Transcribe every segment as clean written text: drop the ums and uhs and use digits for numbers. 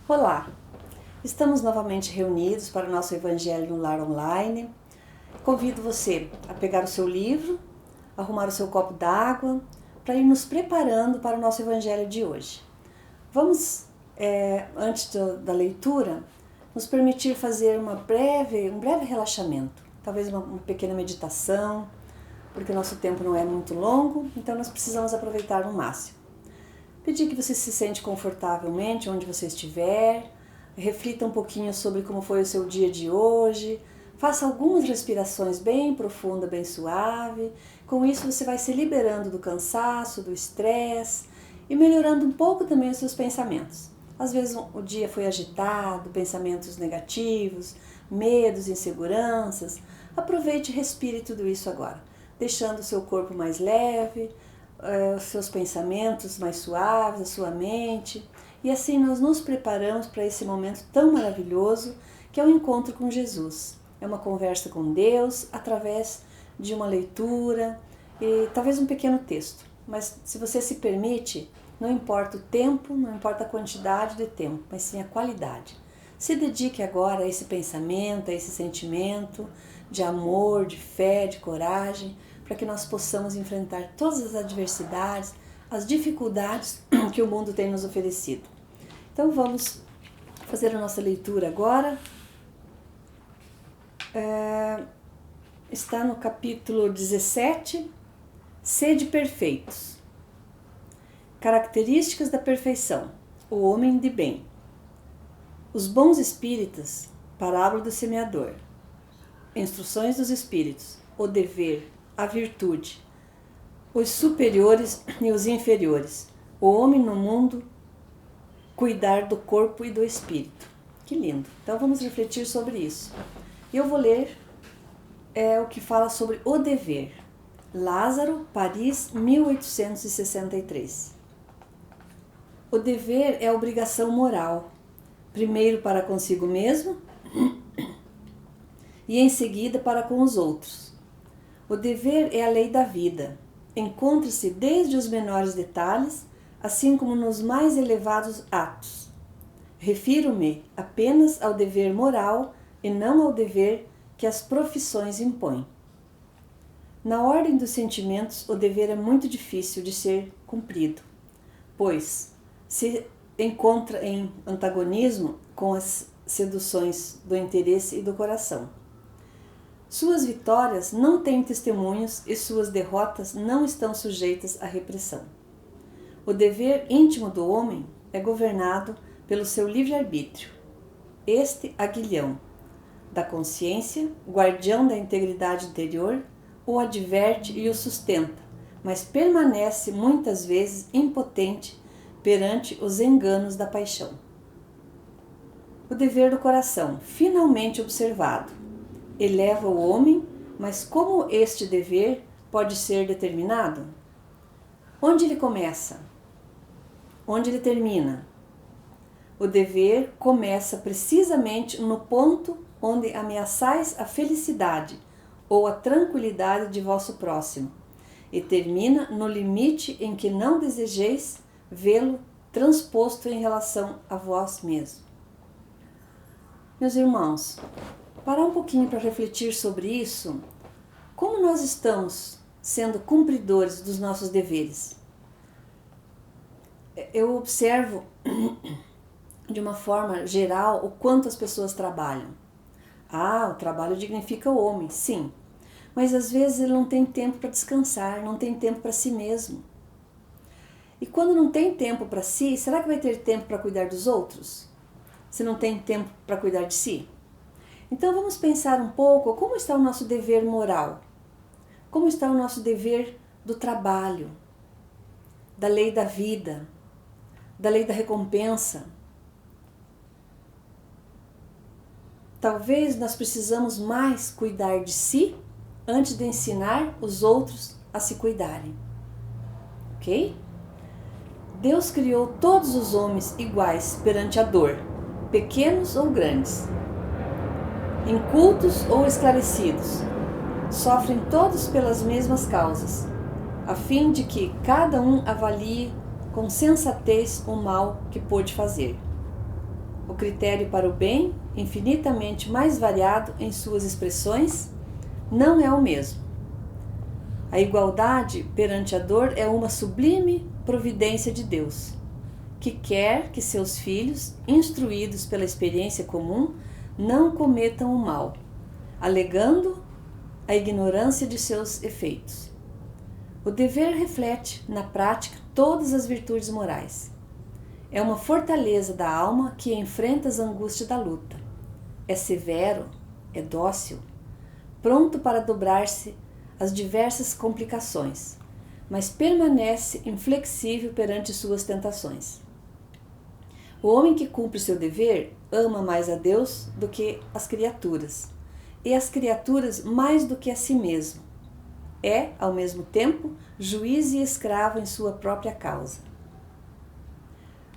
Olá, estamos novamente reunidos para o nosso Evangelho no Lar Online. Convido você a pegar o seu livro, arrumar o seu copo d'água, para ir nos preparando para o nosso Evangelho de hoje. Vamos, antes da leitura, nos permitir fazer um breve relaxamento, talvez uma pequena meditação, porque o nosso tempo não é muito longo, então nós precisamos aproveitar no máximo. Pedir que você se sente confortavelmente onde você estiver, reflita um pouquinho sobre como foi o seu dia de hoje, faça algumas respirações bem profundas, bem suave. Com isso você vai se liberando do cansaço, do estresse e melhorando um pouco também os seus pensamentos. Às vezes o dia foi agitado, pensamentos negativos, medos, inseguranças. Aproveite e respire tudo isso agora, deixando o seu corpo mais leve, os seus pensamentos mais suaves, a sua mente, e assim nós nos preparamos para esse momento tão maravilhoso que é o encontro com Jesus. É uma conversa com Deus através de uma leitura e talvez um pequeno texto, mas se você se permite, não importa o tempo, não importa a quantidade de tempo, mas sim a qualidade. Se dedique agora a esse pensamento, a esse sentimento de amor, de fé, de coragem, para que nós possamos enfrentar todas as adversidades, as dificuldades que o mundo tem nos oferecido. Então vamos fazer a nossa leitura agora. Está no capítulo 17, Sede perfeitos. Características da perfeição, o homem de bem. Os bons espíritas, parábola do semeador. Instruções dos espíritos, o dever, a virtude, os superiores e os inferiores, o homem no mundo, cuidar do corpo e do espírito. Que lindo! Então vamos refletir sobre isso. Eu vou ler o que fala sobre o dever. Lázaro, Paris, 1863. O dever é a obrigação moral, primeiro para consigo mesmo e em seguida para com os outros. O dever é a lei da vida. Encontra-se desde os menores detalhes, assim como nos mais elevados atos. Refiro-me apenas ao dever moral e não ao dever que as profissões impõem. Na ordem dos sentimentos, o dever é muito difícil de ser cumprido, pois se encontra em antagonismo com as seduções do interesse e do coração. Suas vitórias não têm testemunhos e suas derrotas não estão sujeitas à repressão. O dever íntimo do homem é governado pelo seu livre-arbítrio. Este aguilhão da consciência, guardião da integridade interior, o adverte e o sustenta, mas permanece muitas vezes impotente perante os enganos da paixão. O dever do coração, finalmente observado, eleva o homem, mas como este dever pode ser determinado? Onde ele começa? Onde ele termina? O dever começa precisamente no ponto onde ameaçais a felicidade ou a tranquilidade de vosso próximo, e termina no limite em que não desejeis vê-lo transposto em relação a vós mesmo. Meus irmãos, parar um pouquinho para refletir sobre isso. Como nós estamos sendo cumpridores dos nossos deveres? Eu observo de uma forma geral o quanto as pessoas trabalham. O trabalho dignifica o homem, sim, mas às vezes ele não tem tempo para descansar, não tem tempo para si mesmo. E quando não tem tempo para si, será que vai ter tempo para cuidar dos outros? Se não tem tempo para cuidar de si? Então vamos pensar um pouco como está o nosso dever moral, como está o nosso dever do trabalho, da lei da vida, da lei da recompensa. Talvez nós precisamos mais cuidar de si antes de ensinar os outros a se cuidarem, ok? Deus criou todos os homens iguais perante a dor, pequenos ou grandes, incultos ou esclarecidos, sofrem todos pelas mesmas causas, a fim de que cada um avalie com sensatez o mal que pôde fazer. O critério para o bem, infinitamente mais variado em suas expressões, não é o mesmo. A igualdade perante a dor é uma sublime providência de Deus, que quer que seus filhos, instruídos pela experiência comum, não cometam o mal, alegando a ignorância de seus efeitos. O dever reflete, na prática, todas as virtudes morais. É uma fortaleza da alma que enfrenta as angústias da luta. É severo, é dócil, pronto para dobrar-se às diversas complicações, mas permanece inflexível perante suas tentações. O homem que cumpre seu dever ama mais a Deus do que as criaturas, e as criaturas mais do que a si mesmo. É, ao mesmo tempo, juiz e escravo em sua própria causa.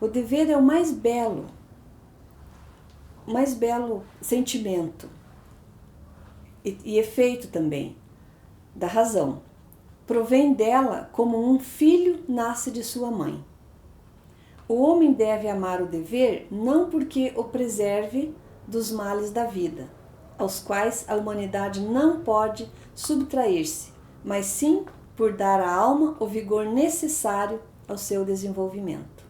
O dever é o mais belo sentimento e efeito também da razão. Provém dela como um filho nasce de sua mãe. O homem deve amar o dever não porque o preserve dos males da vida, aos quais a humanidade não pode subtrair-se, mas sim por dar à alma o vigor necessário ao seu desenvolvimento.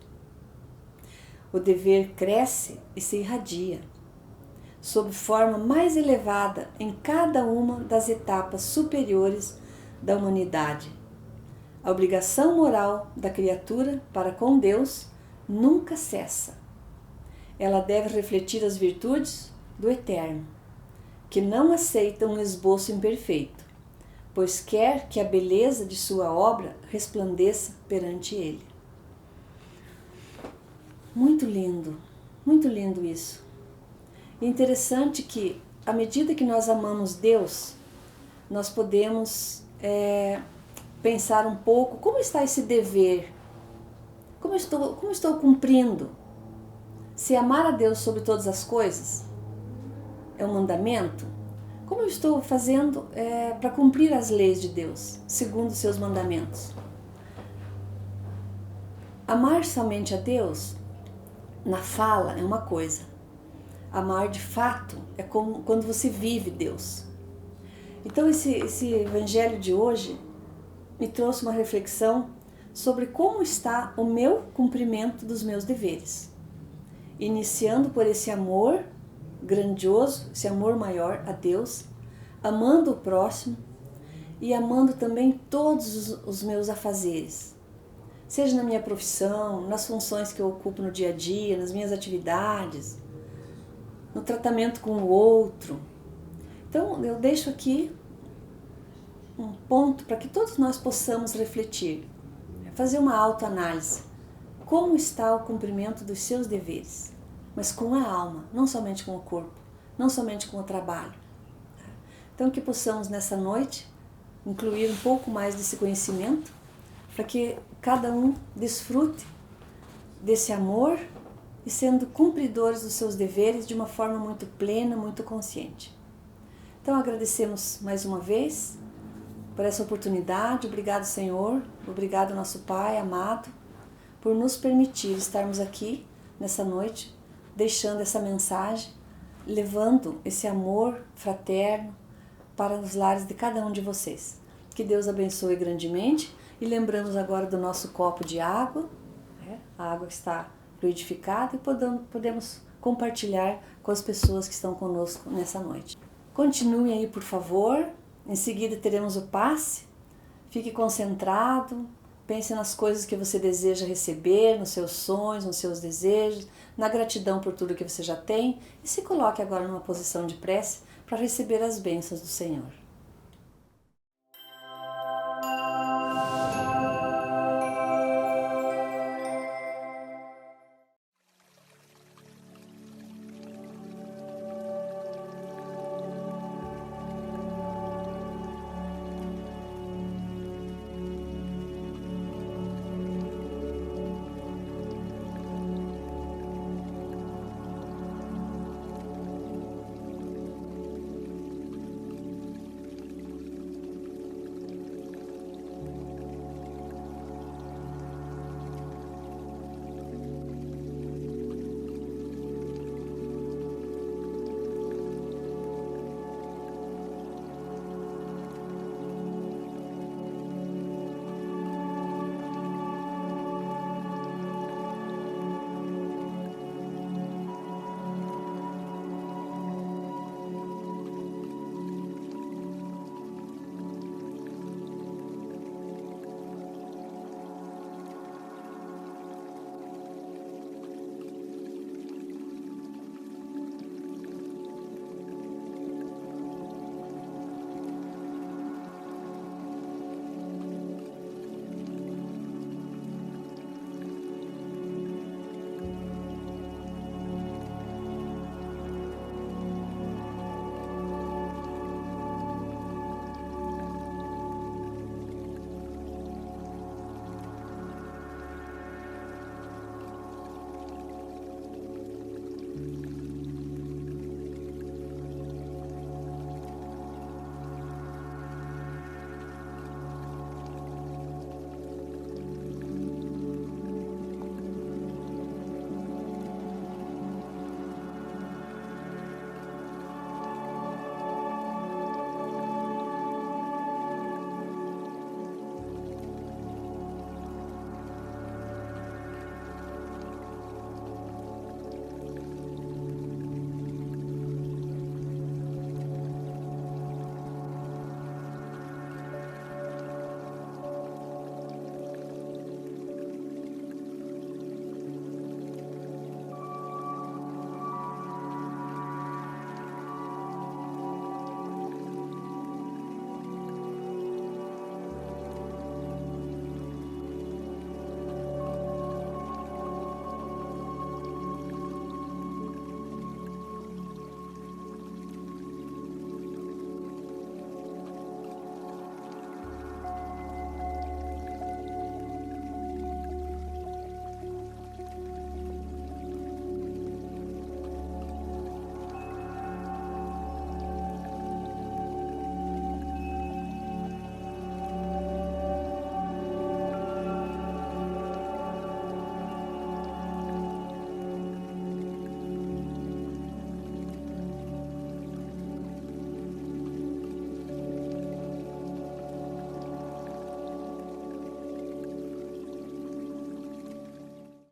O dever cresce e se irradia, sob forma mais elevada em cada uma das etapas superiores da humanidade. A obrigação moral da criatura para com Deus nunca cessa. Ela deve refletir as virtudes do Eterno, que não aceita um esboço imperfeito, pois quer que a beleza de sua obra resplandeça perante ele. Muito lindo isso. E interessante que, à medida que nós amamos Deus, nós podemos pensar um pouco como está esse dever, como estou cumprindo. Se amar a Deus sobre todas as coisas é um mandamento, como eu estou fazendo para cumprir as leis de Deus, segundo os seus mandamentos? Amar somente a Deus, na fala, é uma coisa. Amar de fato é como quando você vive Deus. Então esse evangelho de hoje me trouxe uma reflexão sobre como está o meu cumprimento dos meus deveres. Iniciando por esse amor grandioso, esse amor maior a Deus, amando o próximo e amando também todos os meus afazeres. Seja na minha profissão, nas funções que eu ocupo no dia a dia, nas minhas atividades, no tratamento com o outro. Então, eu deixo aqui um ponto para que todos nós possamos refletir, fazer uma autoanálise. Como está o cumprimento dos seus deveres? Mas com a alma, não somente com o corpo, não somente com o trabalho. Então, que possamos nessa noite incluir um pouco mais desse conhecimento, para que cada um desfrute desse amor e sendo cumpridores dos seus deveres de uma forma muito plena, muito consciente. Então agradecemos mais uma vez por essa oportunidade. Obrigado, Senhor, obrigado, nosso Pai amado, por nos permitir estarmos aqui nessa noite, deixando essa mensagem, levando esse amor fraterno para os lares de cada um de vocês. Que Deus abençoe grandemente. E lembramos agora do nosso copo de água, a água está fluidificada e podemos compartilhar com as pessoas que estão conosco nessa noite. Continuem aí, por favor. Em seguida teremos o passe. Fique concentrado, pense nas coisas que você deseja receber, nos seus sonhos, nos seus desejos, na gratidão por tudo que você já tem e se coloque agora numa posição de prece para receber as bênçãos do Senhor.